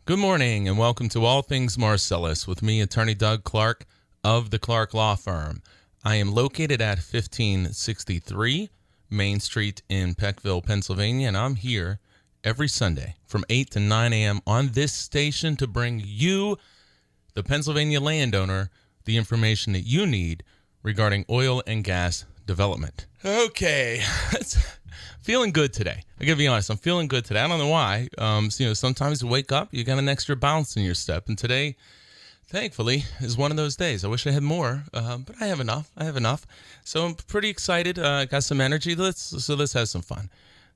Good morning and welcome to All Things Marcellus with me, Attorney Doug Clark of the Clark Law Firm. I am located at 1563 Main Street in Peckville, Pennsylvania, and I'm here every Sunday from 8 to 9 a.m. on this station to bring you, the Pennsylvania landowner, the information that you need regarding oil and gas development. Okay, feeling good today. I gotta be honest, I'm feeling good today. I don't know why. Sometimes you wake up, you got an extra bounce in your step, and today, thankfully, is one of those days. I wish I had more, but I have enough. So I'm pretty excited. Got some energy. Let's have some fun.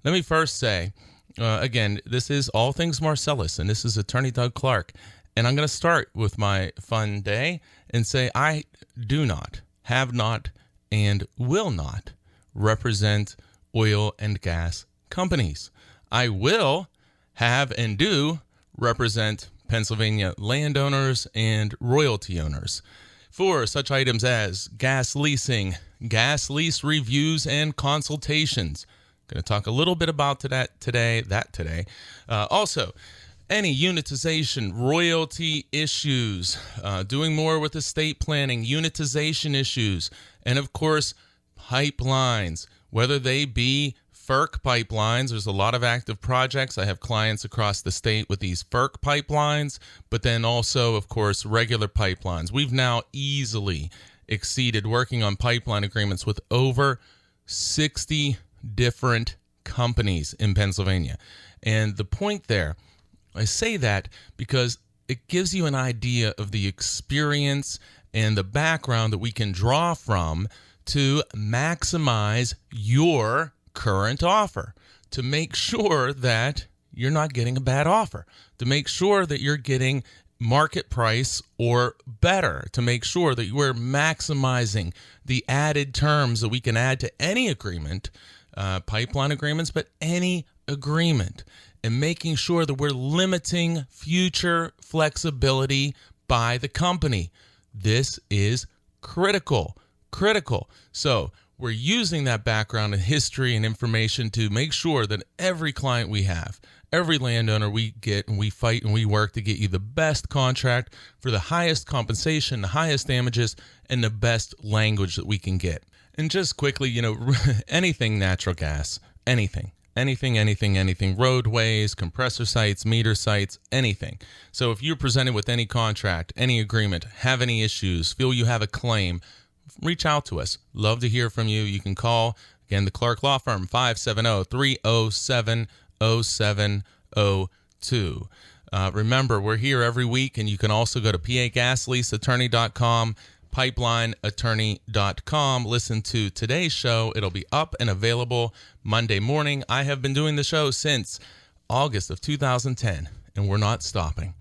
Let me first say, again, this is All Things Marcellus, and this is Attorney Doug Clark. And I'm going to start with my fun day and say I do not, have not, and will not represent oil and gas companies. I will have and do represent Pennsylvania landowners and royalty owners for such items as gas leasing, gas lease reviews and consultations. Going to talk a little bit about that today. Also, any unitization, royalty issues, doing more with estate planning, unitization issues, and of course, pipelines, whether they be FERC pipelines. There's a lot of active projects. I have clients across the state with these FERC pipelines, but then also, of course, regular pipelines. We've now easily exceeded working on pipeline agreements with over 60 different companies in Pennsylvania. And the point there, I say that because it gives you an idea of the experience and the background that we can draw from to maximize your current offer, to make sure that you're not getting a bad offer, to make sure that you're getting market price or better, to make sure that we're maximizing the added terms that we can add to any agreement, pipeline agreements, but any agreement, and making sure that we're limiting future flexibility by the company. This is critical. So we're using that background and history and information to make sure that every client we have, every landowner we get, and we fight and we work to get you the best contract for the highest compensation, the highest damages, and the best language that we can get. And just quickly, anything natural gas, anything, roadways, compressor sites, meter sites, anything. So if you're presented with any contract, any agreement, have any issues, feel you have a claim, reach out to us. Love to hear from you. You can call, again, the Clark Law Firm, 570-307-0702. Remember, we're here every week, and you can also go to pagasleaseattorney.com, pipelineattorney.com. Listen to today's show. It'll be up and available Monday morning. I have been doing the show since August of 2010, and we're not stopping.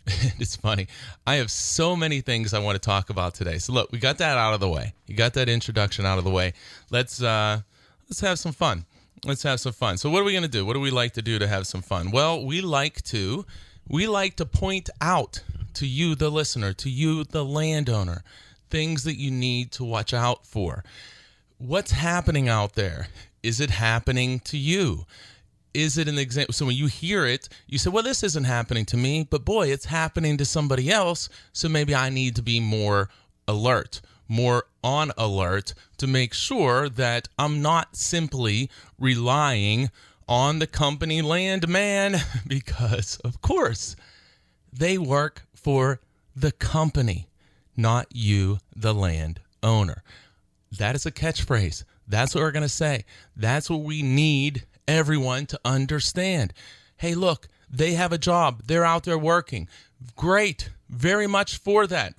It's funny. I have so many things I want to talk about today. So look, we got that out of the way. You got that introduction out of the way. Let's have some fun. So what are we going to do? What do we like to do to have some fun? Well, we like to point out to you, the listener, to you, the landowner, things that you need to watch out for. What's happening out there? Is it happening to you? Is it an example? So when you hear it, you say, well, this isn't happening to me, but boy, it's happening to somebody else. So maybe I need to be more alert, more on alert to make sure that I'm not simply relying on the company landman because, of course, they work for the company, not you, the landowner. That is a catchphrase. That's what we're going to say. That's what we need everyone to understand. Hey, look, they have a job. They're out there working. Great. Very much for that.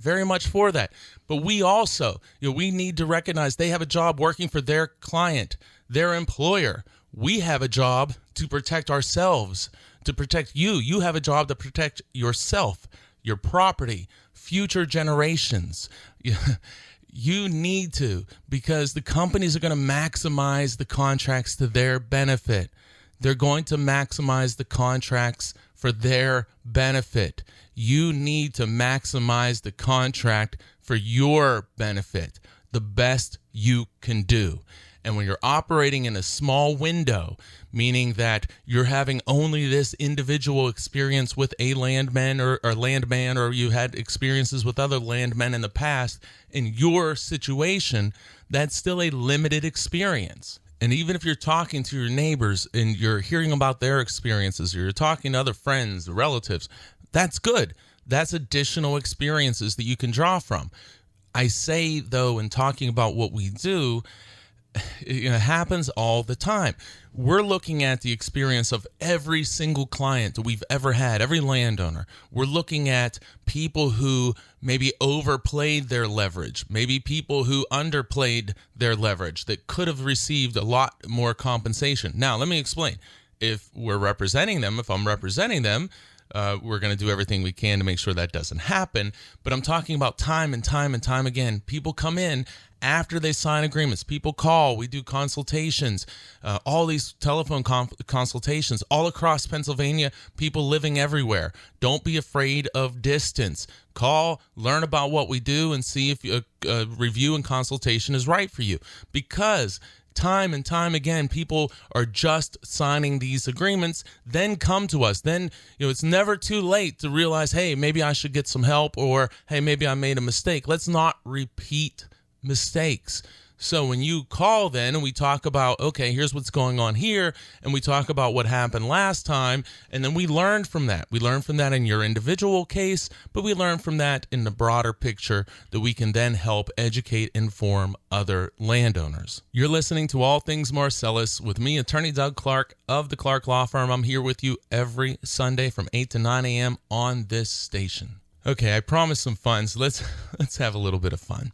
But we also, we need to recognize they have a job working for their client, their employer. We have a job to protect ourselves, to protect you. You have a job to protect yourself, your property, future generations. You need to, because the companies are going to maximize the contracts to their benefit. They're going to maximize the contracts for their benefit. You need to maximize the contract for your benefit, the best you can do. And when you're operating in a small window, meaning that you're having only this individual experience with a landman or landman, or you had experiences with other landmen in the past, in your situation, that's still a limited experience. And even if you're talking to your neighbors and you're hearing about their experiences, or you're talking to other friends, relatives, that's good. That's additional experiences that you can draw from. I say, though, in talking about what we do, it happens all the time. We're looking at the experience of every single client that we've ever had, every landowner. We're looking at people who maybe overplayed their leverage, maybe people who underplayed their leverage that could have received a lot more compensation. Now, let me explain. If we're representing them, if I'm representing them, we're going to do everything we can to make sure that doesn't happen. But I'm talking about time and time and time again. People come in after they sign agreements. People call. We do consultations, all these telephone consultations all across Pennsylvania, people living everywhere. Don't be afraid of distance. Call, learn about what we do, and see if a review and consultation is right for you. Because time and time again, people are just signing these agreements, then come to us. Then, it's never too late to realize, hey, maybe I should get some help, or, hey, maybe I made a mistake. Let's not repeat mistakes. So when you call then and we talk about, okay, here's what's going on here, and we talk about what happened last time, and then we learn from that. We learn from that in your individual case, but we learn from that in the broader picture that we can then help educate, inform other landowners. You're listening to All Things Marcellus with me, Attorney Doug Clark of the Clark Law Firm. I'm here with you every Sunday from 8 to 9 a.m. on this station. Okay, I promised some fun, so let's have a little bit of fun.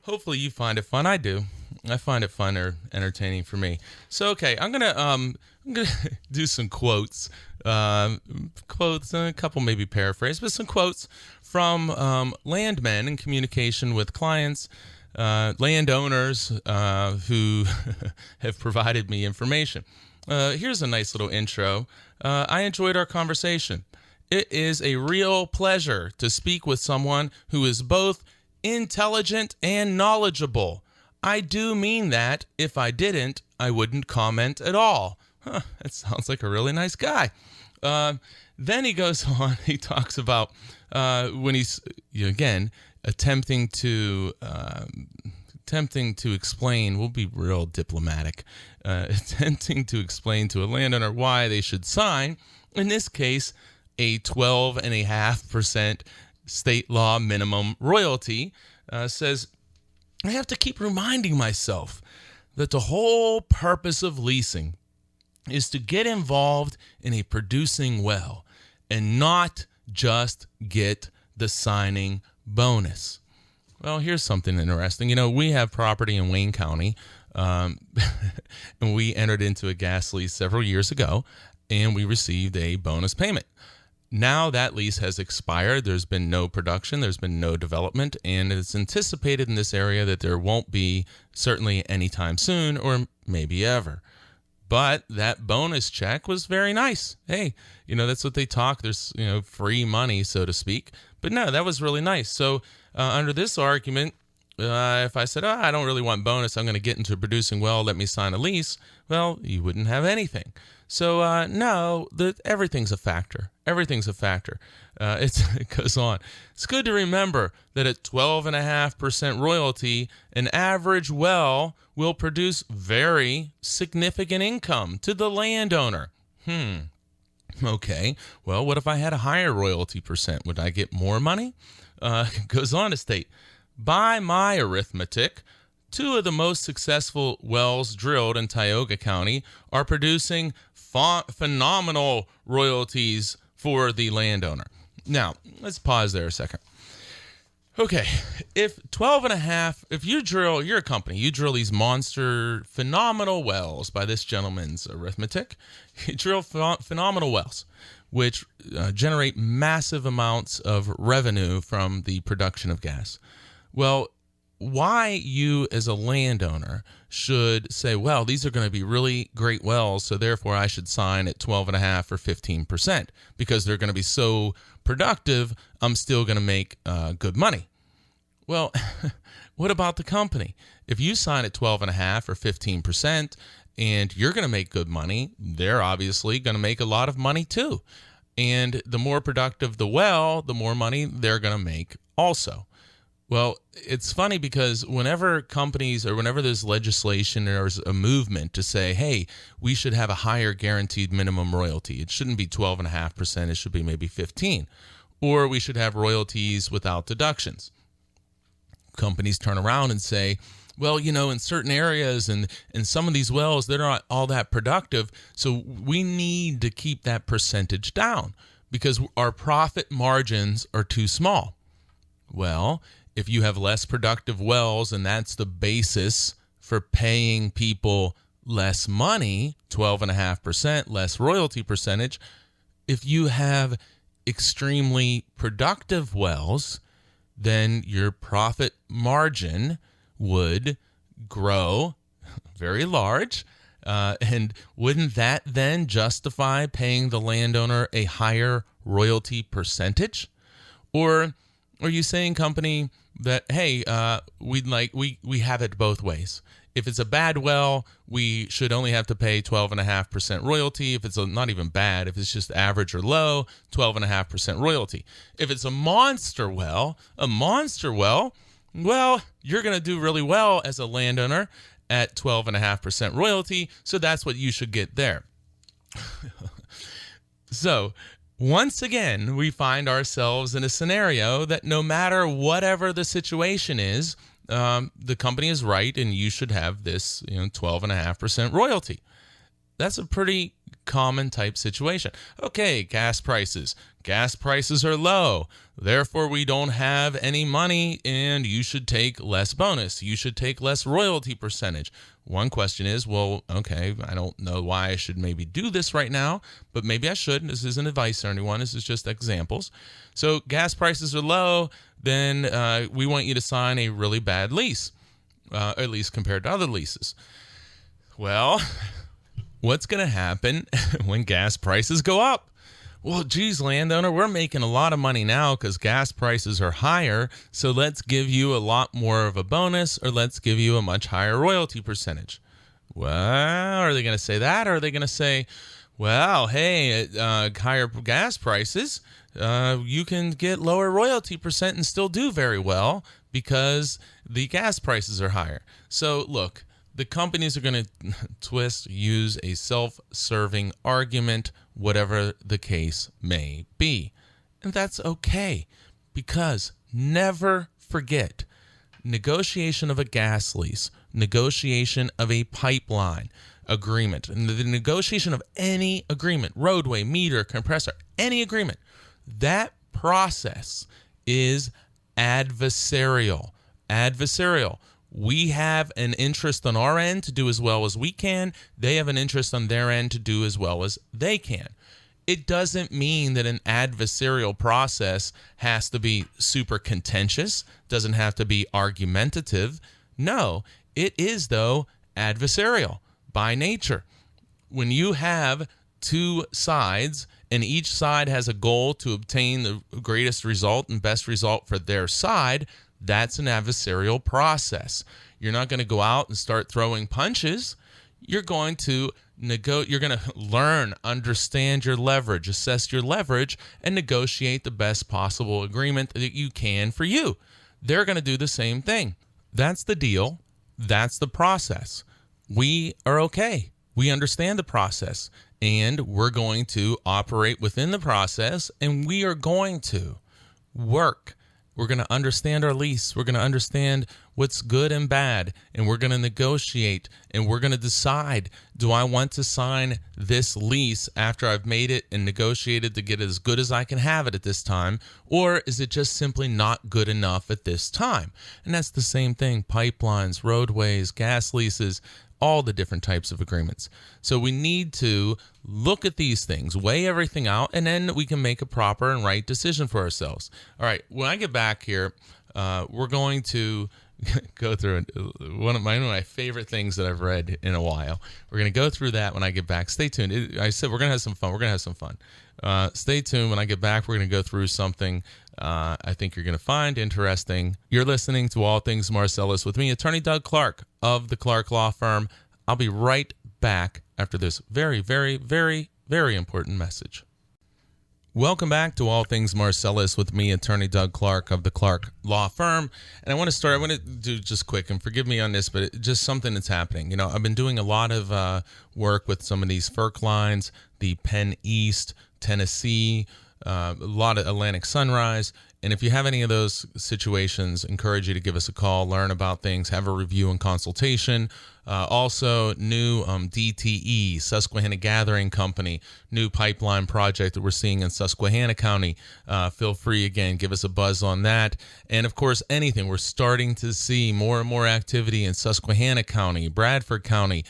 Hopefully you find it fun. I do. I find it fun or entertaining for me. So, okay, I'm gonna do some quotes. Quotes, a couple maybe paraphrase, but some quotes from landmen in communication with clients, landowners who have provided me information. Here's a nice little intro. I enjoyed our conversation. It is a real pleasure to speak with someone who is both intelligent and knowledgeable. I do mean that. If I didn't, I wouldn't comment at all. That sounds like a really nice guy. Then he goes on. He talks about when he's, again, attempting to explain, we'll be real diplomatic, attempting to explain to a landowner why they should sign, in this case, a 12.5% state law minimum royalty, says, I have to keep reminding myself that the whole purpose of leasing is to get involved in a producing well and not just get the signing bonus. Well, here's something interesting. We have property in Wayne County, and we entered into a gas lease several years ago, and we received a bonus payment. Now that lease has expired. There's been no production. There's been no development. And it's anticipated in this area that there won't be certainly anytime soon or maybe ever. But that bonus check was very nice. Hey, that's what they talk. There's, free money, so to speak. But no, that was really nice. So under this argument, if I said, I don't really want bonus, I'm going to get into a producing well, let me sign a lease, well, you wouldn't have anything. So, no, everything's a factor. Everything's a factor. It goes on. It's good to remember that at 12.5% royalty, an average well will produce very significant income to the landowner. Okay, well, what if I had a higher royalty percent? Would I get more money? It goes on to state, by my arithmetic, 2 of the most successful wells drilled in Tioga County are producing phenomenal royalties for the landowner. Now, let's pause there a second. Okay, if 12.5, if you're a company, you drill these monster, phenomenal wells by this gentleman's arithmetic, you drill phenomenal wells, which generate massive amounts of revenue from the production of gas. Well, why you as a landowner should say, well, these are going to be really great wells, so therefore I should sign at 12.5 or 15% because they're going to be so productive, I'm still going to make good money. Well, What about the company? If you sign at 12.5 or 15% and you're going to make good money, they're obviously going to make a lot of money too. And the more productive the well, the more money they're going to make also. Well, it's funny because whenever companies or whenever there's legislation or there's a movement to say, hey, we should have a higher guaranteed minimum royalty. It shouldn't be 12.5%. It should be maybe 15. Or we should have royalties without deductions. Companies turn around and say, well, in certain areas and some of these wells, they're not all that productive. So we need to keep that percentage down because our profit margins are too small. Well, if you have less productive wells and that's the basis for paying people less money, 12.5%, less royalty percentage, if you have extremely productive wells, then your profit margin would grow very large. And wouldn't that then justify paying the landowner a higher royalty percentage? Or are you saying, company, that, hey, we have it both ways? If it's a bad well, we should only have to pay 12.5% royalty. If it's not even bad, if it's just average or low, 12.5% royalty. If it's a monster well, well, you're going to do really well as a landowner at 12.5% royalty, so that's what you should get there. So, once again, we find ourselves in a scenario that no matter whatever the situation is, the company is right and you should have this 12.5% royalty. That's a pretty common type situation. Okay, gas prices. Gas prices are low. Therefore, we don't have any money and you should take less bonus. You should take less royalty percentage. One question is, well, okay, I don't know why I should maybe do this right now, but maybe I should. This isn't advice or anyone. This is just examples. So gas prices are low, then we want you to sign a really bad lease, at least compared to other leases. Well, what's going to happen when gas prices go up? Well, geez, landowner, we're making a lot of money now because gas prices are higher, so let's give you a lot more of a bonus, or let's give you a much higher royalty percentage. Well, are they going to say that, or are they going to say, well, hey, at higher gas prices, you can get lower royalty percent and still do very well because the gas prices are higher? So, look, the companies are going to use a self-serving argument, whatever the case may be. And that's okay, because never forget, negotiation of a gas lease, negotiation of a pipeline agreement, and the negotiation of any agreement, roadway, meter, compressor, any agreement, that process is adversarial. Adversarial. We have an interest on our end to do as well as we can. They have an interest on their end to do as well as they can. It doesn't mean that an adversarial process has to be super contentious, doesn't have to be argumentative. No, it is, though, adversarial by nature. When you have two sides and each side has a goal to obtain the greatest result and best result for their side, that's an adversarial process. You're not going to go out and start throwing punches. You're going to you're going to learn, understand your leverage, assess your leverage, and negotiate the best possible agreement that you can for you. They're going to do the same thing. That's the deal. That's the process. We are okay. We understand the process, and we're going to operate within the process, and we are going to work. We're going to understand our lease. We're going to understand what's good and bad, and we're going to negotiate, and we're going to decide, do I want to sign this lease after I've made it and negotiated to get it as good as I can have it at this time, or is it just simply not good enough at this time? And that's the same thing, pipelines, roadways, gas leases, all the different types of agreements. So we need to look at these things, weigh everything out, and then we can make a proper and right decision for ourselves. All right, when I get back here, we're going to go through one of my favorite things that I've read in a while. We're going to go through that when I get back. Stay tuned. I said we're going to have some fun. Stay tuned. When I get back, we're going to go through something I think you're going to find interesting. You're listening to All Things Marcellus with me, Attorney Doug Clark of the Clark Law Firm. I'll be right back after this very, very, very, very important message. Welcome back to All Things Marcellus with me, Attorney Doug Clark of the Clark Law Firm. And I want to do just quick, and forgive me on this, but just something that's happening. You know, I've been doing a lot of work with some of these FERC lines, the Penn East, Tennessee, a lot of Atlantic Sunrise. And if you have any of those situations, encourage you to give us a call, learn about things, have a review and consultation. Also, new DTE, Susquehanna Gathering Company, new pipeline project that we're seeing in Susquehanna County. Feel free, again, give us a buzz on that. And, of course, anything. We're starting to see more and more activity in Susquehanna County, Bradford County.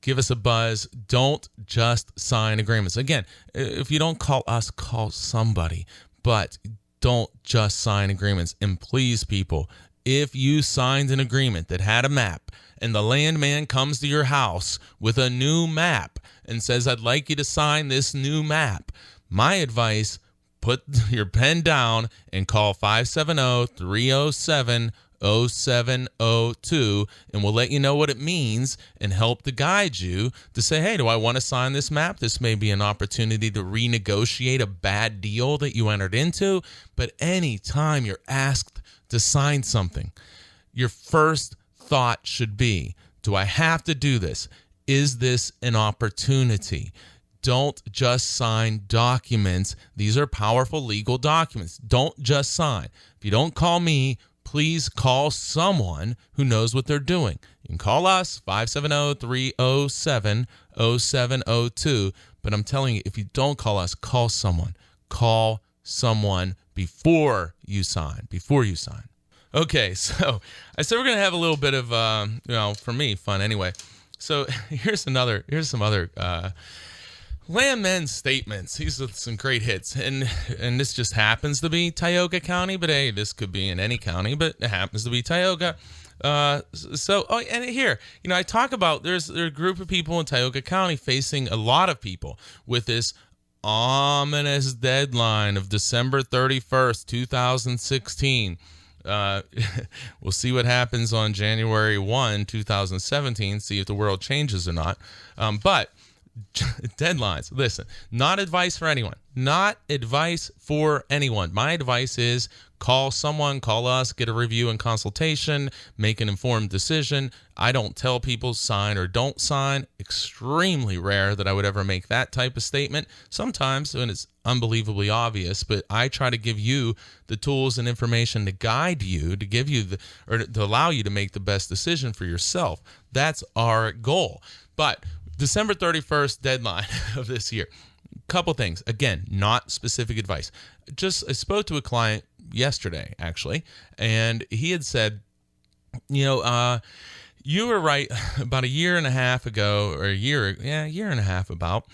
Give us a buzz. Don't just sign agreements. Again, if you don't call us, call somebody. But don't just sign agreements. And please, people, if you signed an agreement that had a map and the landman comes to your house with a new map and says, I'd like you to sign this new map, my advice, put your pen down and call 570-307-0702, and we'll let you know what it means and help to guide you to say, hey, do I want to sign this map? This may be an opportunity to renegotiate a bad deal that you entered into. But anytime you're asked to sign something, your first thought should be, do I have to do this? Is this an opportunity? Don't just sign documents. These are powerful legal documents. Don't just sign. If you don't call me, please call someone who knows what they're doing. You can call us, 570-307-0702. But I'm telling you, if you don't call us, call someone. Call someone before you sign. Okay, so I said we're going to have a little bit of, for me, fun anyway. So here's some other landmen statements. These are some great hits. And this just happens to be Tioga County, but hey, this could be in any county, but it happens to be Tioga. And here, I talk about there's a group of people in Tioga County facing a lot of people with this ominous deadline of December 31st, 2016. We'll see what happens on January 1, 2017, see if the world changes or not. But deadlines, listen, not advice for anyone. My advice is call someone, call us, get a review and consultation, make an informed decision. I don't tell people sign or don't sign. Extremely rare that I would ever make that type of statement. Sometimes when it's unbelievably obvious, but I try to give you the tools and information to guide you, to give you to allow you to make the best decision for yourself. That's our goal. But December 31st deadline of this year. Couple things. Again, not specific advice. I spoke to a client yesterday, actually, and he had said, you were right about a year and a half ago, or a year and a half about.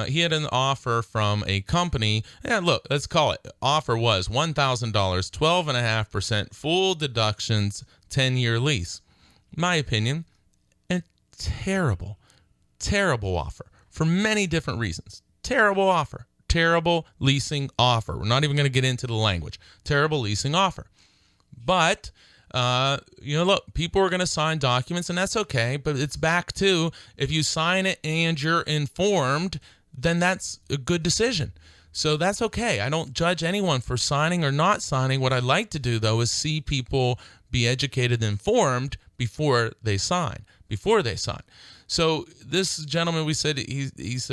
He had an offer from a company. Yeah, look, let's call it. Offer was $1,000, 12.5%, full deductions, 10-year lease. My opinion, a terrible offer for many different reasons. Terrible offer. Terrible leasing offer. We're not even going to get into the language. Terrible leasing offer. But, look, people are going to sign documents, and that's okay. But it's back to, if you sign it and you're informed, then that's a good decision. So that's okay. I don't judge anyone for signing or not signing. What I like to do, though, is see people be educated and informed before they sign. So this gentleman, he said,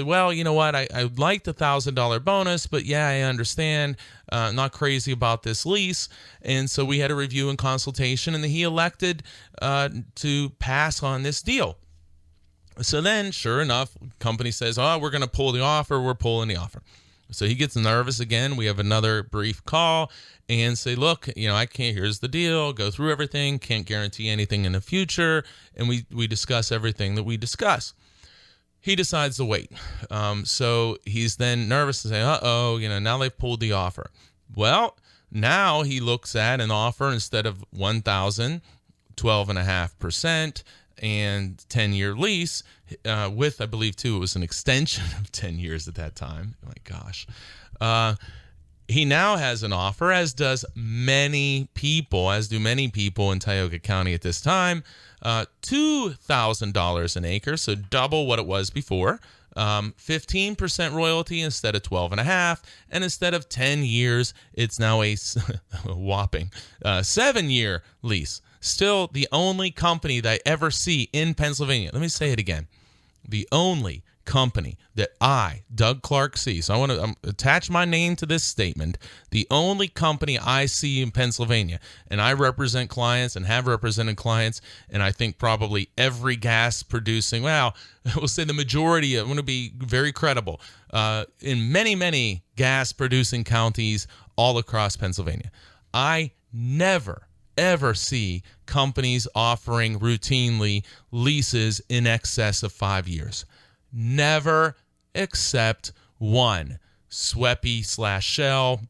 well, you know what, I like the $1,000 bonus, but yeah, I understand, not crazy about this lease. And so we had a review and consultation, and he elected to pass on this deal. So then, sure enough, company says, oh, we're going to pull the offer. We're pulling the offer. So he gets nervous again. We have another brief call and say, look, I can't, here's the deal, go through everything, can't guarantee anything in the future. And we discuss everything that we discuss. He decides to wait. So he's then nervous to say, now they've pulled the offer. Well, now he looks at an offer instead of $1,000, 12.5%. and 10-year lease with, I believe, too, it was an extension of 10 years at that time. Oh, my gosh. He now has an offer, as do many people in Tioga County at this time, $2,000 an acre, so double what it was before. 15% royalty instead of 12.5, and instead of 10 years, it's now a whopping 7-year lease. Still the only company that I ever see in Pennsylvania. Let me say it again. The only company that I, Doug Clark, see. So I want to attach my name to this statement. The only company I see in Pennsylvania, and I represent clients and have represented clients, and I think probably every gas producing, well, we'll say the majority, I'm going to be very credible, in many, many gas producing counties all across Pennsylvania. I never, ever see companies offering routinely leases in excess of 5 years. Never, except one. Sweppy/Shell,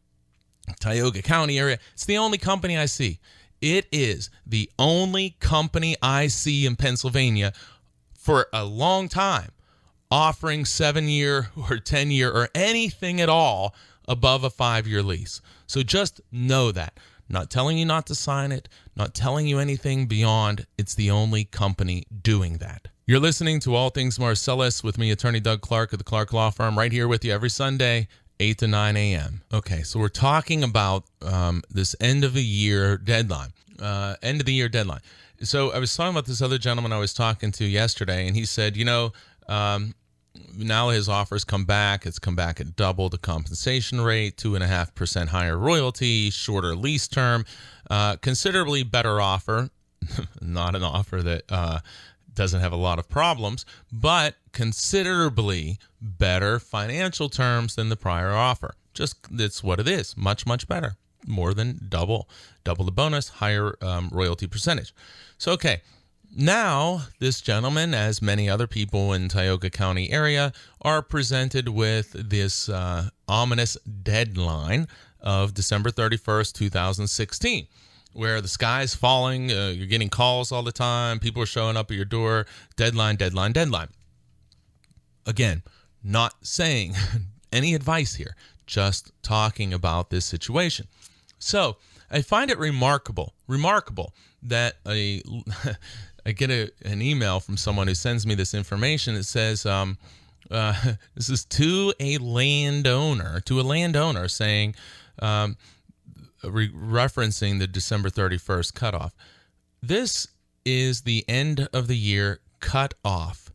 Tioga County area. It's the only company I see. It is the only company I see in Pennsylvania for a long time offering 7-year or 10-year or anything at all above a 5-year lease. So just know that. Not telling you not to sign it, not telling you anything beyond. It's the only company doing that. You're listening to All Things Marcellus with me, Attorney Doug Clark of the Clark Law Firm, right here with you every Sunday, 8 to 9 a.m. Okay, so we're talking about this end-of-the-year deadline. So I was talking about this other gentleman I was talking to yesterday, and he said, now his offers come back. It's come back at double the compensation rate, 2.5% higher royalty, shorter lease term, considerably better offer. Not an offer that doesn't have a lot of problems, but considerably better financial terms than the prior offer. Just that's what it is. Much, much better. More than double the bonus, higher royalty percentage. So, okay. Now, this gentleman, as many other people in Tioga County area, are presented with this ominous deadline of December 31st, 2016, where the sky's falling, you're getting calls all the time, people are showing up at your door, deadline. Again, not saying any advice here, just talking about this situation. So, I find it remarkable that I get an email from someone who sends me this information. It says, this is to a landowner saying, referencing the December 31st cutoff. This is the end of the year cutoff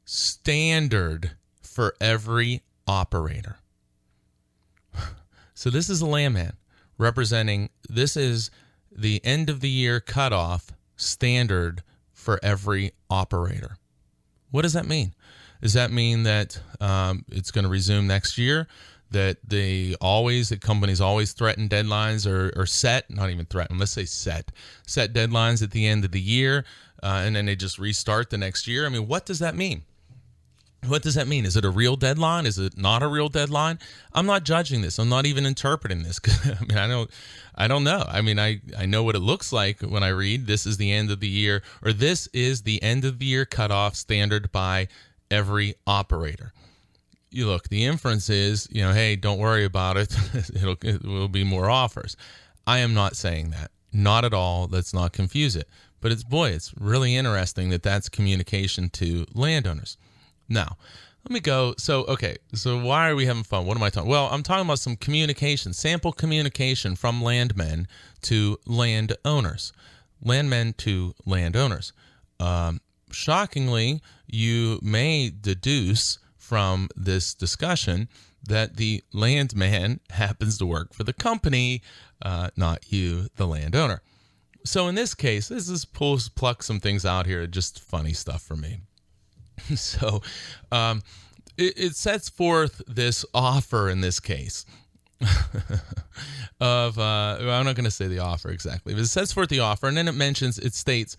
standard for every operator. So this is a landman representing, this is the end of the year cutoff standard for every operator. What does that mean? Does that mean that it's going to resume next year? That companies always threaten deadlines or set, not even threaten, let's say set deadlines at the end of the year, and then they just restart the next year? I mean, what does that mean? What does that mean? Is it a real deadline? Is it not a real deadline? I'm not judging this. I'm not even interpreting this. I mean, I don't know. I mean, I know what it looks like when I read this is the end of the year, or this is the end of the year cutoff standard by every operator. You look, the inference is, hey, don't worry about it. It will be more offers. I am not saying that. Not at all. Let's not confuse it. But it's really interesting that that's communication to landowners. Now, let me go. So why are we having fun? What am I talking? Well, I'm talking about some communication, sample communication from landmen to landowners. Landmen to landowners. Shockingly, you may deduce from this discussion that the landman happens to work for the company, not you, the landowner. So in this case, this is pluck some things out here, just funny stuff for me. So it sets forth this offer in this case of, I'm not going to say the offer exactly, but it sets forth the offer, and then it states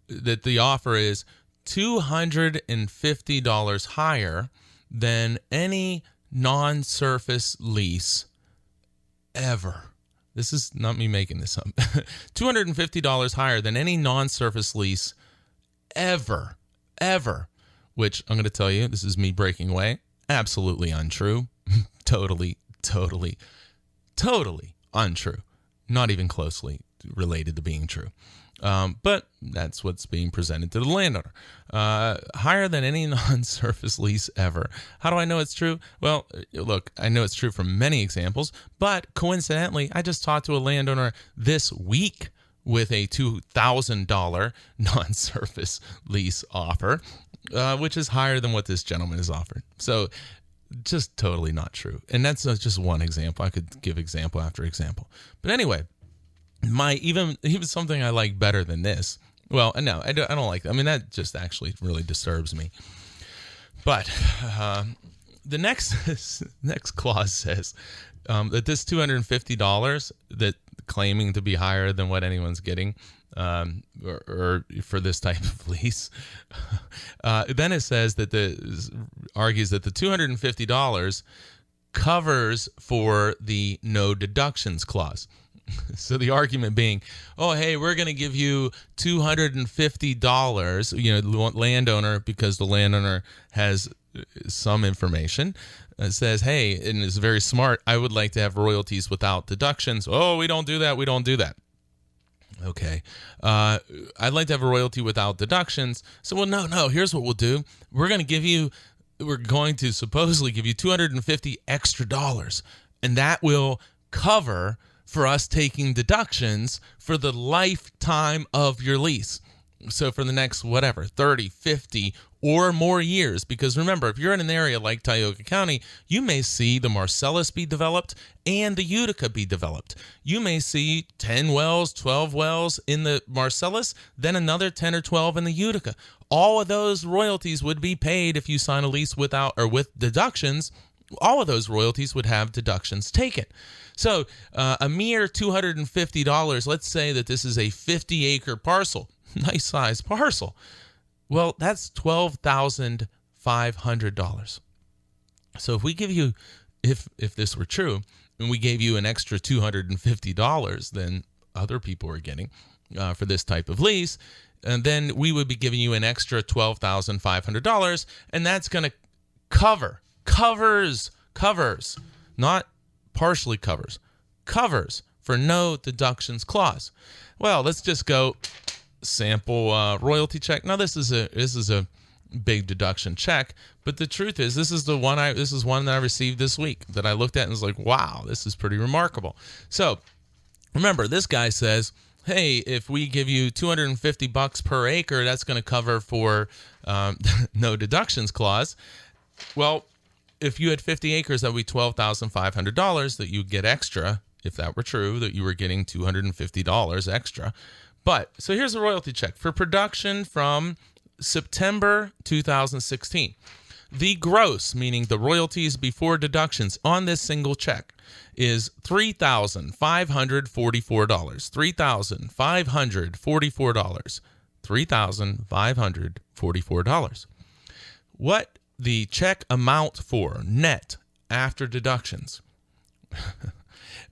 that the offer is $250 higher than any non-surface lease ever. This is not me making this up. $250 higher than any non-surface lease ever, which I'm going to tell you, this is me breaking away, absolutely untrue. totally untrue. Not even closely related to being true. But that's what's being presented to the landowner. Higher than any non-surface lease ever. How do I know it's true? Well, look, I know it's true from many examples, but coincidentally, I just talked to a landowner this week with a $2,000 non-surface lease offer, which is higher than what this gentleman has offered. So just totally not true. And that's just one example. I could give example after example. But anyway, even something I like better than this. Well, no, I don't like that. I mean, that just actually really disturbs me. But the next clause says that this $250 that claiming to be higher than what anyone's getting, or for this type of lease, then it says that argues that the $250 covers for the no deductions clause. So the argument being, oh, hey, we're going to give you $250, landowner, because the landowner has some information, says, hey, and is very smart, I would like to have royalties without deductions. Oh, we don't do that. Okay. I'd like to have a royalty without deductions. So, well, no, here's what we'll do. We're going to supposedly give you $250 extra dollars, and that will cover for us taking deductions for the lifetime of your lease. So for the next, 30, 50, or more years. Because remember, if you're in an area like Tioga County, you may see the Marcellus be developed and the Utica be developed. You may see 10 wells, 12 wells in the Marcellus, then another 10 or 12 in the Utica. All of those royalties would be paid if you sign a lease with deductions. All of those royalties would have deductions taken. So a mere $250, let's say that this is a 50-acre parcel, nice size parcel. Well, that's $12,500. So if we give you, if this were true, and we gave you an extra $250 than other people are getting for this type of lease, and then we would be giving you an extra $12,500, and that's going to covers, not partially covers for no deductions clause. Well, let's just go sample royalty check. Now this is a big deduction check, but the truth is this is one that I received this week that I looked at and was like, wow, this is pretty remarkable. So remember, this guy says, hey, if we give you $250 per acre, that's going to cover for no deductions clause. Well, if you had 50 acres, that would be $12,500 that you'd get extra, if that were true, that you were getting $250 extra. But, so here's a royalty check. For production from September 2016, the gross, meaning the royalties before deductions on this single check, is $3,544. $3,544. $3,544. What the check amount for net after deductions.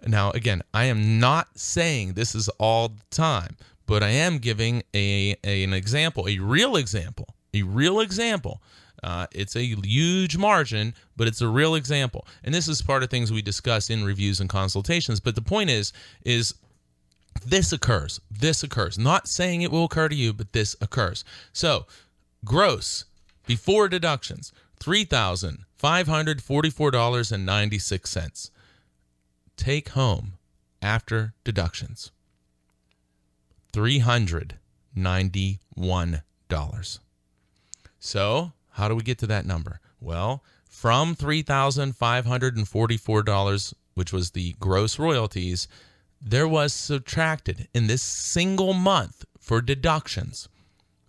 Now, again, I am not saying this is all the time, but I am giving an example, a real example. It's a huge margin, but it's a real example. And this is part of things we discuss in reviews and consultations. But the point is this occurs. Not saying it will occur to you, but this occurs. So, gross, before deductions, $3,544.96. Take home after deductions, $391. So how do we get to that number? Well, from $3,544, which was the gross royalties, there was subtracted in this single month for deductions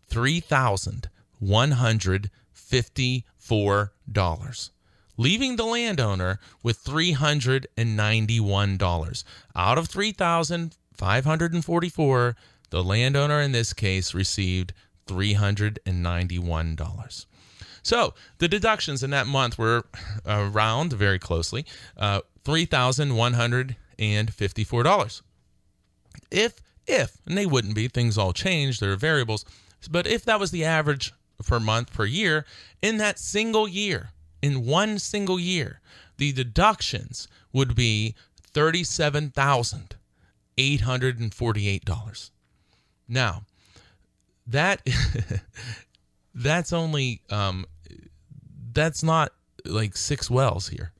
$3,154, leaving the landowner with $391. Out of $3,544, the landowner in this case received $391. So the deductions in that month were around, very closely, $3,154. If, and they wouldn't be, things all change, there are variables. But if that was the average per month per year, in that single year, in one single year, the deductions would be $37,848. Now, that's only that's not like 6 wells here.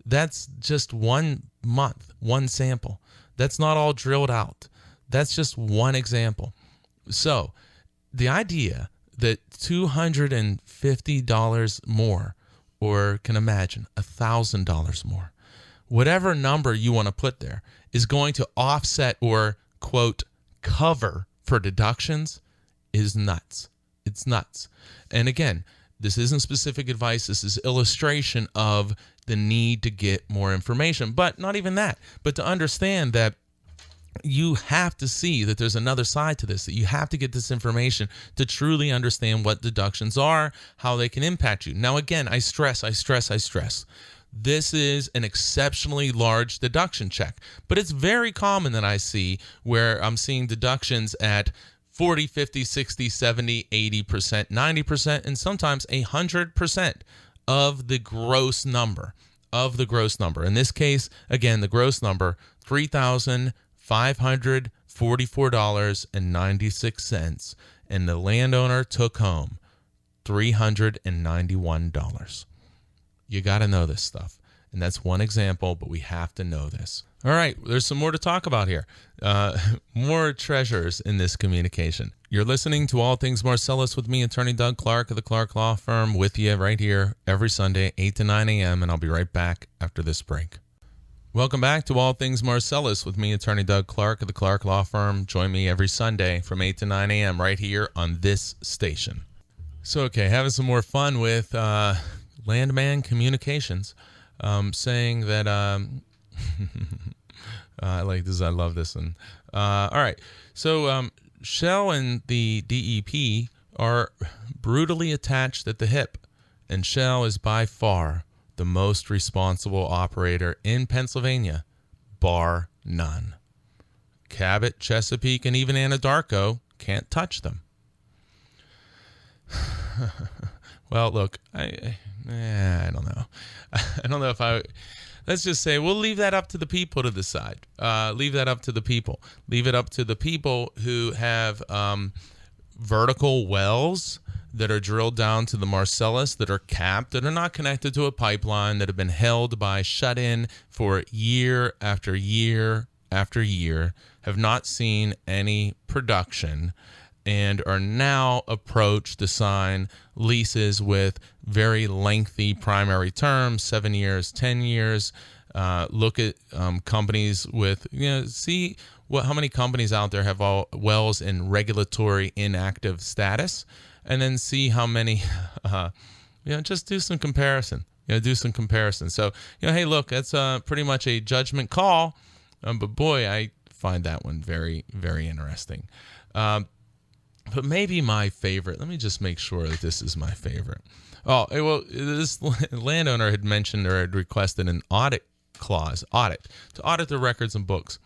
That's just 1 month, one sample. That's not all drilled out. That's just one example. So the idea that $250 more, or can imagine $1,000 more, whatever number you want to put there, is going to offset or, quote, cover for deductions is nuts. It's nuts. And again, this isn't specific advice. This is illustration of the need to get more information. But not even that, but to understand that you have to see that there's another side to this, that you have to get this information to truly understand what deductions are, how they can impact you. Now, again, I stress. This is an exceptionally large deduction check, but it's very common that I see where I'm seeing deductions at 40, 50, 60, 70, 80%, 90%, and sometimes 100% of the gross number. In this case, again, the gross number, $3,544.96, and the landowner took home $391. You got to know this stuff. And that's one example, but we have to know this. All right, there's some more to talk about here. More treasures in this communication. You're listening to All Things Marcellus with me, Attorney Doug Clark of the Clark Law Firm, with you right here every Sunday, 8 to 9 a.m., and I'll be right back after this break. Welcome back to All Things Marcellus with me, Attorney Doug Clark of the Clark Law Firm. Join me every Sunday from 8 to 9 a.m. right here on this station. So, okay, having some more fun with Landman Communications, saying that I like this. I love this one. All right. So Shell and the DEP are brutally attached at the hip, and Shell is by far the most responsible operator in Pennsylvania, bar none. Cabot, Chesapeake, and even Anadarko can't touch them. Well, look, I don't know. I don't know if let's just say we'll leave that up to the people to decide. Leave that up to the people. Leave it up to the people who have vertical wells that are drilled down to the Marcellus, that are capped, that are not connected to a pipeline, that have been held by shut-in for year after year after year, have not seen any production, and are now approached to sign leases with very lengthy primary terms, 7 years, 10 years. Look at companies with, see how many companies out there have all wells in regulatory inactive status, and then see how many, just do some comparison. So, hey, look, that's pretty much a judgment call, but boy, I find that one very, very interesting. But maybe my favorite, let me just make sure that this is my favorite. Oh, well, this landowner had mentioned or had requested an audit clause, to audit the records and books.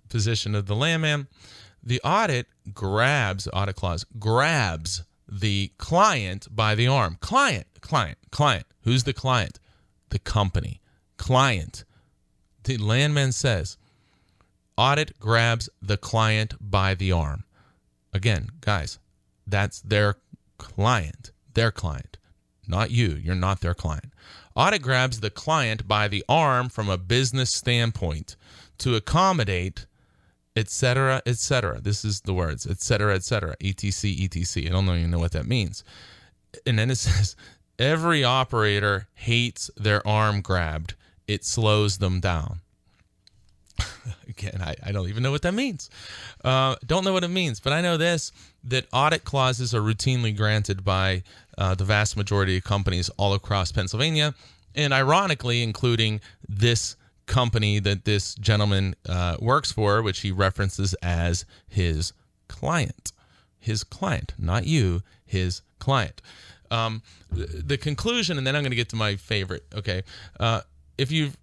Position of the landman. The audit clause grabs the client by the arm. Client. Who's the client? The company. Client. The landman says, audit grabs the client by the arm. Again, guys, that's their client, not you. You're not their client. Audit grabs the client by the arm from a business standpoint to accommodate, etc., etc. This is the words, etc., etc., etc., etc. I don't even know what that means. And then it says, every operator hates their arm grabbed. It slows them down. Again, I don't even know what that means. Don't know what it means, but I know this, that audit clauses are routinely granted by the vast majority of companies all across Pennsylvania, and ironically, including this company that this gentleman works for, which he references as his client. His client, not you, his client. The conclusion, and then I'm going to get to my favorite, okay? If you've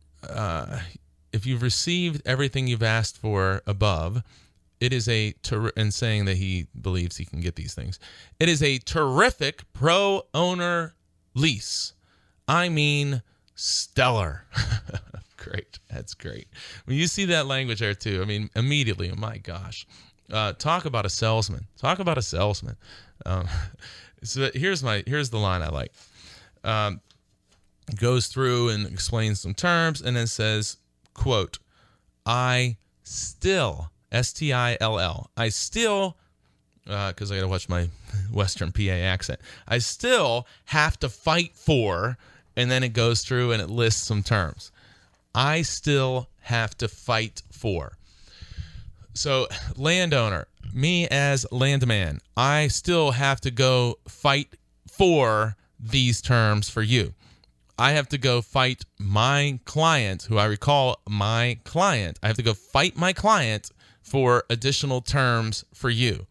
received everything you've asked for above, it is and saying that he believes he can get these things. It is a terrific pro-owner lease. I mean, stellar. Great. That's great. When you see that language there too, I mean, immediately, oh my gosh. Talk about a salesman. So here's the line I like. Goes through and explains some terms and then says, quote, I still, S-T-I-L-L, I still, because I got to watch my Western PA accent, I still have to fight for, and then it goes through and it lists some terms. I still have to fight for. So landowner, me as landman, I still have to go fight for these terms for you. I have to go fight my client, who I recall my client. I have to go fight my client for additional terms for you.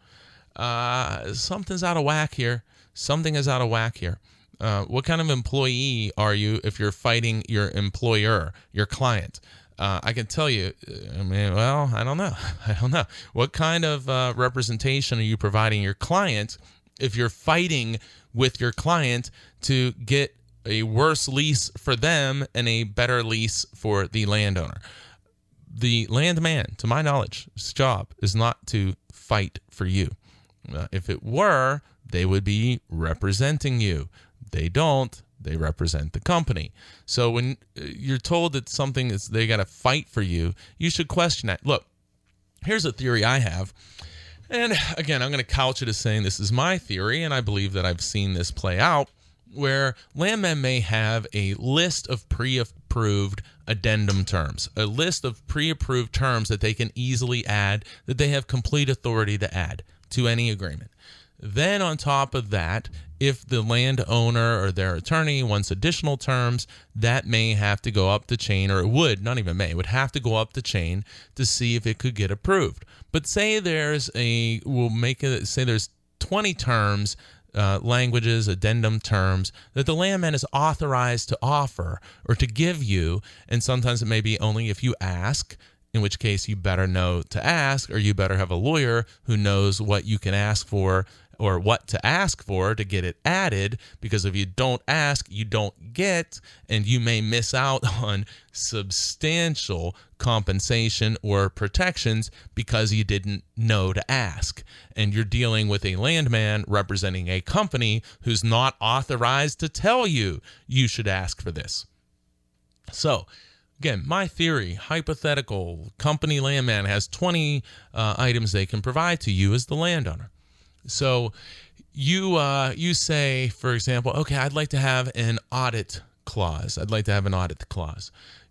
Something's out of whack here. Something is out of whack here. What kind of employee are you if you're fighting your employer, your client? I can tell you, I don't know. What kind of representation are you providing your client if you're fighting with your client to get a worse lease for them and a better lease for the landowner? The landman, to my knowledge, his job is not to fight for you. If it were, they would be representing you. They don't. They represent the company. So when you're told that something is they got to fight for you, you should question that. Look, here's a theory I have. And again, I'm going to couch it as saying this is my theory, and I believe that I've seen this play out, where landmen may have a list of pre-approved addendum terms, a list of pre-approved terms that they can easily add, that they have complete authority to add to any agreement. Then on top of that, if the landowner or their attorney wants additional terms, that may have to go up the chain, or it would, not even may, it would have to go up the chain to see if it could get approved. But say there's 20 terms, languages, addendum terms that the landman is authorized to offer or to give you, and sometimes it may be only if you ask, in which case you better know to ask, or you better have a lawyer who knows what you can ask for or what to ask for to get it added, because if you don't ask, you don't get, and you may miss out on substantial compensation or protections because you didn't know to ask. And you're dealing with a landman representing a company who's not authorized to tell you you should ask for this. So, again, my theory, hypothetical, company landman has 20 items they can provide to you as the landowner. So you say, for example, okay, I'd like to have an audit clause.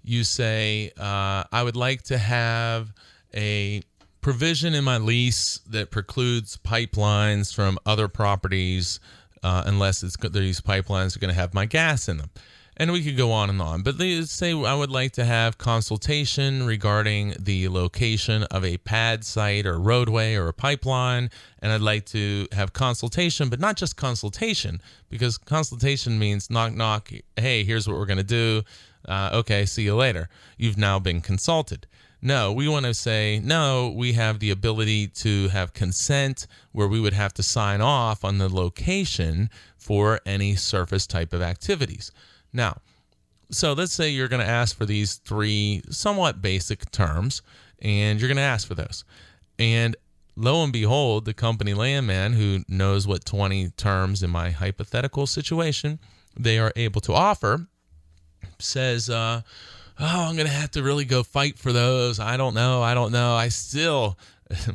You say, I would like to have a provision in my lease that precludes pipelines from other properties unless these pipelines are going to have my gas in them. And we could go on and on. But let's say I would like to have consultation regarding the location of a pad site or roadway or a pipeline. And I'd like to have consultation, but not just consultation, because consultation means knock, knock. Hey, here's what we're going to do. Okay, see you later. You've now been consulted. No, we want to say, no, we have the ability to have consent where we would have to sign off on the location for any surface type of activities. Now, so let's say you're going to ask for these 3 somewhat basic terms, and you're going to ask for those. And lo and behold, the company landman, who knows what 20 terms in my hypothetical situation they are able to offer, says, I'm going to have to really go fight for those. I don't know. I still,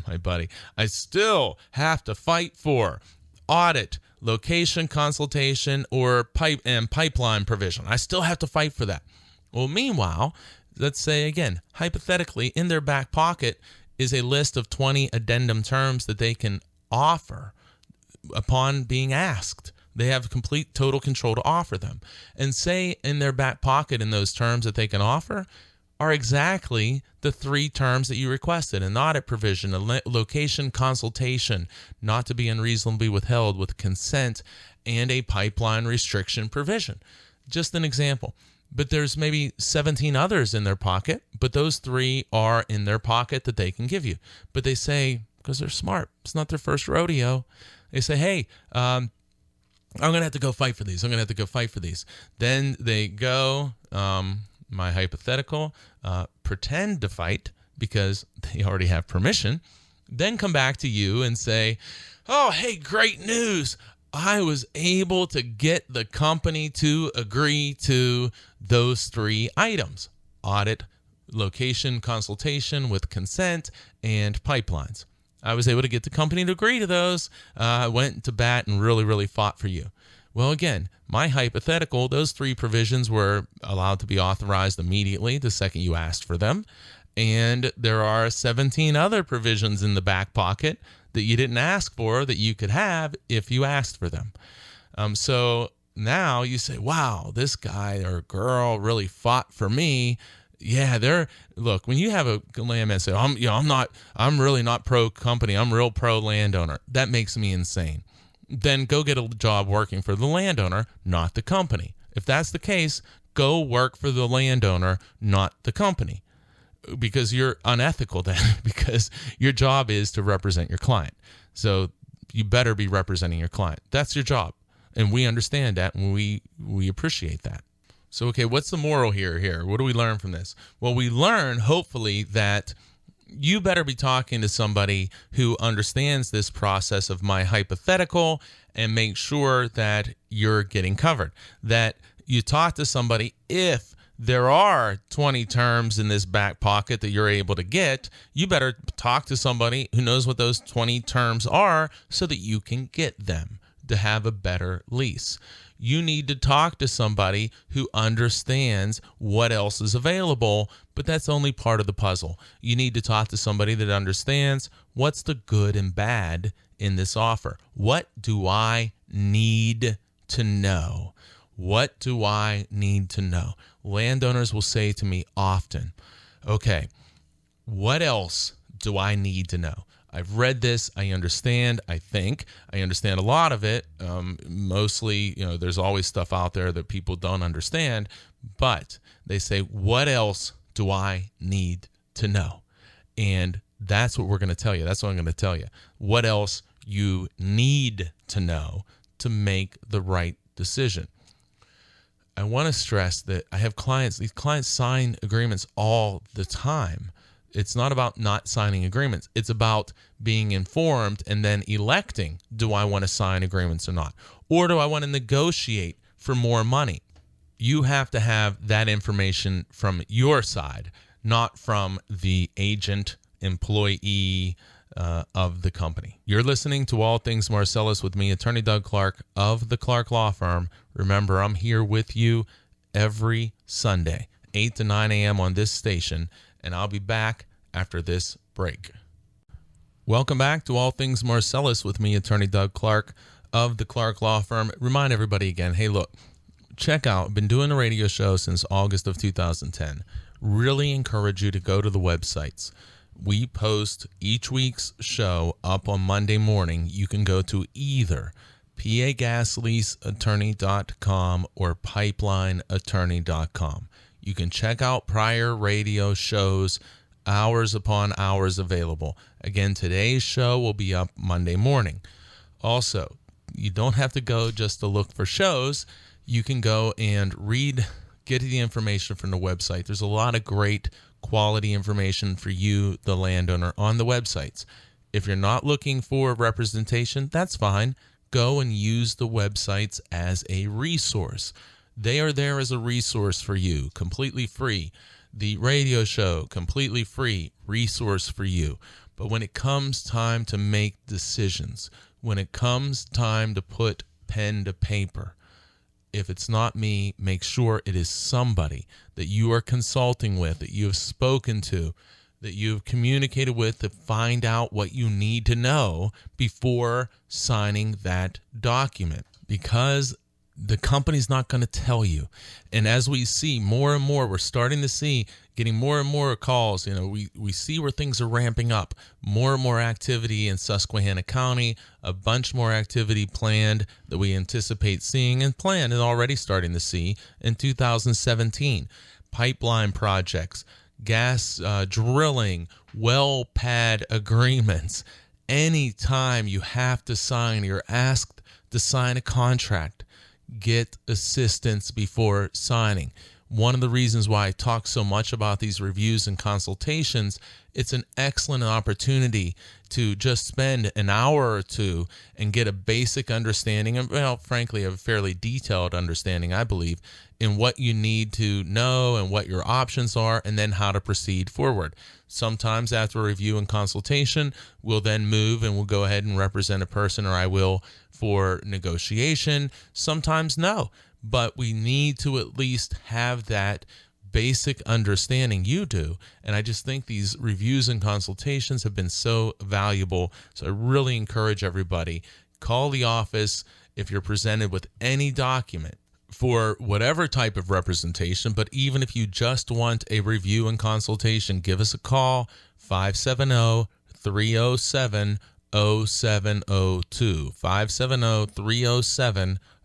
my buddy, I still have to fight for audit, location consultation, or pipeline provision. I still have to fight for that. Well, meanwhile, let's say again, hypothetically, in their back pocket is a list of 20 addendum terms that they can offer upon being asked. They have complete total control to offer them. And say in their back pocket in those terms that they can offer are exactly the 3 terms that you requested: an audit provision, a location consultation, not to be unreasonably withheld with consent, and a pipeline restriction provision. Just an example. but there's maybe 17 others in their pocket, but those 3 are in their pocket that they can give you. But they say, because they're smart, it's not their first rodeo. They say, hey, I'm going to have to go fight for these. Then they go, my hypothetical, pretend to fight because they already have permission, then come back to you and say, oh, hey, great news. I was able to get the company to agree to those 3 items: audit, location, consultation with consent, and pipelines. I was able to get the company to agree to those. I went to bat and really, really fought for you. Well, again, my hypothetical, those 3 provisions were allowed to be authorized immediately the second you asked for them. And there are 17 other provisions in the back pocket that you didn't ask for that you could have if you asked for them. So now you say, wow, this guy or girl really fought for me. Yeah, look, when you have a landman say, I'm really not pro company, I'm real pro landowner, that makes me insane. Then go get a job working for the landowner, not the company. If that's the case, go work for the landowner, not the company. Because you're unethical then, because your job is to represent your client. So you better be representing your client. That's your job. And we understand that, and we appreciate that. So, okay, what's the moral here? What do we learn from this? Well, we learn, hopefully, that you better be talking to somebody who understands this process of my hypothetical and make sure that you're getting covered. That you talk to somebody, if there are 20 terms in this back pocket that you're able to get, you better talk to somebody who knows what those 20 terms are so that you can get them to have a better lease. You need to talk to somebody who understands what else is available, but that's only part of the puzzle. You need to talk to somebody that understands what's the good and bad in this offer. What do I need to know? What do I need to know? Landowners will say to me often, okay, what else do I need to know? I've read this. I understand. I think I understand a lot of it. Mostly, there's always stuff out there that people don't understand. But they say, what else do I need to know? And that's what we're going to tell you. That's what I'm going to tell you. What else you need to know to make the right decision. I want to stress that I have clients. These clients sign agreements all the time. It's not about not signing agreements. It's about being informed and then electing, do I want to sign agreements or not? Or do I want to negotiate for more money? You have to have that information from your side, not from the agent, employee of the company. You're listening to All Things Marcellus with me, Attorney Doug Clark of the Clark Law Firm. Remember, I'm here with you every Sunday, 8 to 9 a.m. on this station, and I'll be back after this break. Welcome back to All Things Marcellus with me, Attorney Doug Clark of the Clark Law Firm. Remind everybody again, hey, look, check out, I've been doing a radio show since August of 2010. Really encourage you to go to the websites. We post each week's show up on Monday morning. You can go to either pagasleaseattorney.com or pipelineattorney.com. You can check out prior radio shows, hours upon hours available. Again, today's show will be up Monday morning. Also, you don't have to go just to look for shows. You can go and get the information from the website. There's a lot of great quality information for you, the landowner, on the websites. If you're not looking for representation, that's fine. Go and use the websites as a resource. They are there as a resource for you, completely free. The radio show, completely free, resource for you. But when it comes time to make decisions, when it comes time to put pen to paper, if it's not me, make sure it is somebody that you are consulting with, that you have spoken to, that you have communicated with to find out what you need to know before signing that document. Because the company's not going to tell you. And as we see more and more, we're starting to see getting more and more calls. We see where things are ramping up, more and more activity in Susquehanna County, a bunch more activity planned that we anticipate seeing and plan and already starting to see in 2017. Pipeline projects, gas drilling, well pad agreements. Anytime you have to sign, you're asked to sign a contract, get assistance before signing. One of the reasons why I talk so much about these reviews and consultations, it's an excellent opportunity to just spend an hour or two and get a basic understanding, and well, frankly, a fairly detailed understanding, I believe, in what you need to know and what your options are, and then how to proceed forward. Sometimes after a review and consultation, we'll then move and we'll go ahead and represent a person, or I will, for negotiation. Sometimes no, but we need to at least have that basic understanding. You do. And I just think these reviews and consultations have been so valuable. So I really encourage everybody, call the office if you're presented with any document for whatever type of representation. But even if you just want a review and consultation, give us a call, 570-307-0702,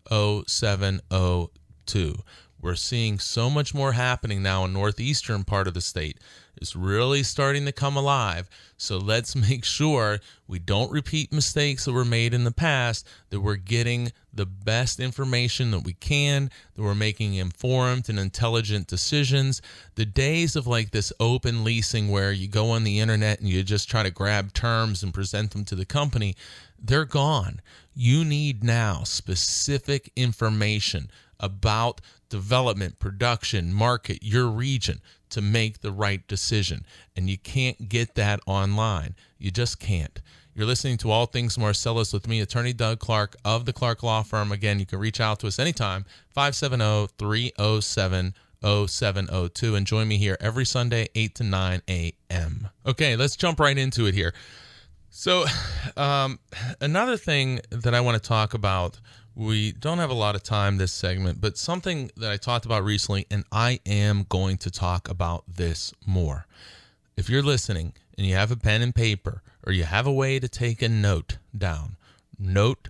570-307-0702. We're seeing so much more happening now in northeastern part of the state. It's really starting to come alive. So let's make sure we don't repeat mistakes that were made in the past, that we're getting the best information that we can, that we're making informed and intelligent decisions. The days of like this open leasing where you go on the internet and you just try to grab terms and present them to the company, they're gone. You need now specific information about development, production, market, your region to make the right decision. And you can't get that online. You just can't. You're listening to All Things Marcellus with me, Attorney Doug Clark of the Clark Law Firm. Again, you can reach out to us anytime, 570-307-0702, and join me here every Sunday, 8 to 9 a.m. Okay, let's jump right into it here. So another thing that I want to talk about, we don't have a lot of time this segment, but something that I talked about recently, and I am going to talk about this more. If you're listening and you have a pen and paper, or you have a way to take a note down, write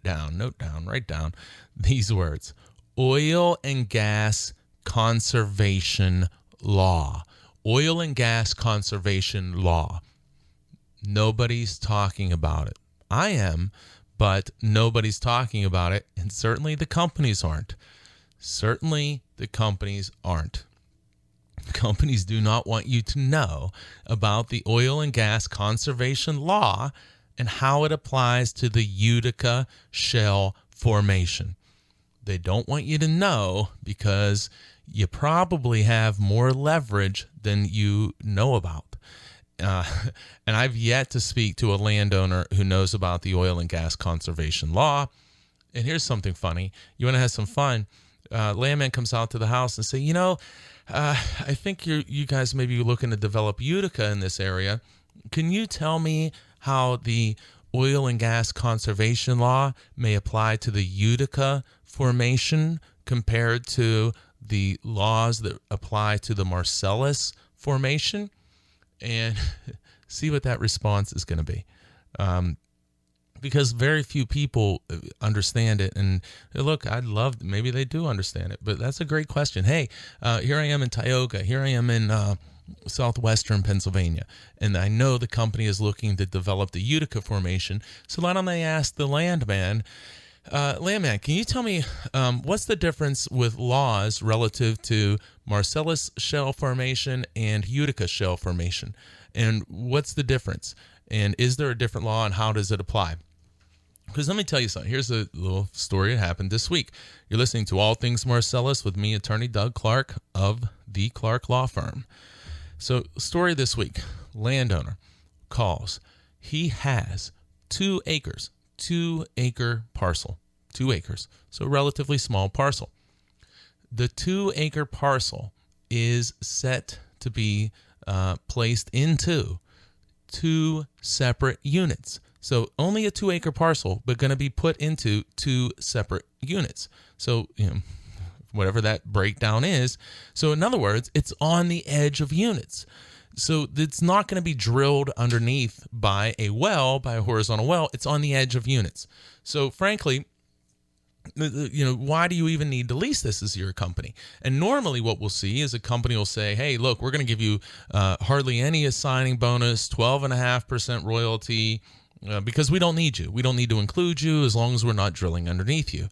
down these words: oil and gas conservation law. Oil and gas conservation law. Nobody's talking about it. I am, but nobody's talking about it, and certainly the companies aren't. Companies do not want you to know about the oil and gas conservation law and how it applies to the Utica Shale formation. They don't want you to know because you probably have more leverage than you know about. And I've yet to speak to a landowner who knows about the oil and gas conservation law. And here's something funny. You want to have some fun? Landman comes out to the house and say, I think you guys may be looking to develop Utica in this area. Can you tell me how the oil and gas conservation law may apply to the Utica formation compared to the laws that apply to the Marcellus formation? And see what that response is going to be. Because very few people understand it. And look, maybe they do understand it, but that's a great question. Hey, here I am in Tioga. Here I am in southwestern Pennsylvania. And I know the company is looking to develop the Utica formation. So why don't I ask the landman, can you tell me what's the difference with laws relative to Marcellus Shale formation and Utica Shale formation? And what's the difference? And is there a different law, and how does it apply? Because let me tell you something. Here's a little story that happened this week. You're listening to All Things Marcellus with me, Attorney Doug Clark of the Clark Law Firm. So, story this week. Landowner calls. He has 2 acres, 2-acre parcel, 2 acres. So, relatively small parcel. The 2-acre parcel is set to be placed into 2 separate units. So only a 2-acre parcel, but going to be put into 2 separate units. So, whatever that breakdown is. So in other words, it's on the edge of units. So it's not going to be drilled underneath by a horizontal well. It's on the edge of units. So frankly, why do you even need to lease this as your company? And normally what we'll see is a company will say, hey, look, we're going to give you hardly any assigning bonus, 12.5% royalty, because we don't need you. We don't need to include you as long as we're not drilling underneath you.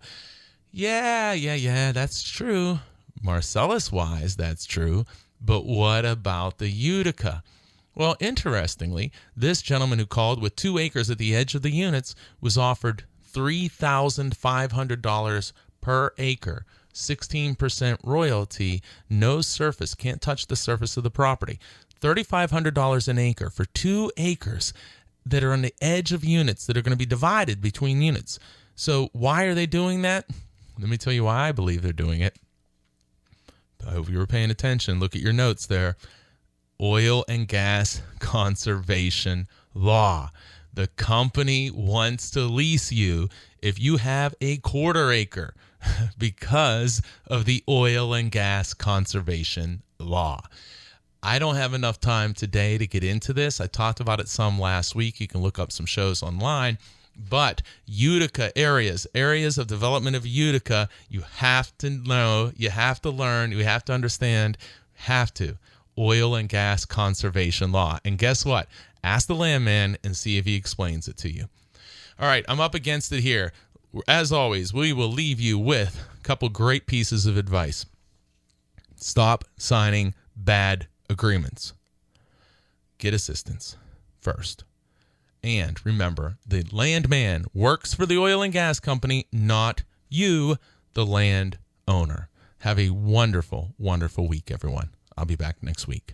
Yeah, that's true. Marcellus-wise, that's true. But what about the Utica? Well, interestingly, this gentleman who called with 2 acres at the edge of the units was offered $3,500 per acre, 16% royalty, no surface, can't touch the surface of the property. $3,500 an acre for 2 acres that are on the edge of units that are going to be divided between units. So why are they doing that? Let me tell you why I believe they're doing it. I hope you were paying attention. Look at your notes there. Oil and gas conservation law. The company wants to lease you if you have a 1/4 acre because of the oil and gas conservation law. I don't have enough time today to get into this. I talked about it some last week. You can look up some shows online. But Utica areas of development of Utica, you have to know, you have to learn, you have to understand, oil and gas conservation law. And guess what? Ask the landman and see if he explains it to you. All right, I'm up against it here. As always, we will leave you with a couple great pieces of advice. Stop signing bad agreements. Get assistance first. And remember, the landman works for the oil and gas company, not you, the land owner. Have a wonderful, wonderful week, everyone. I'll be back next week.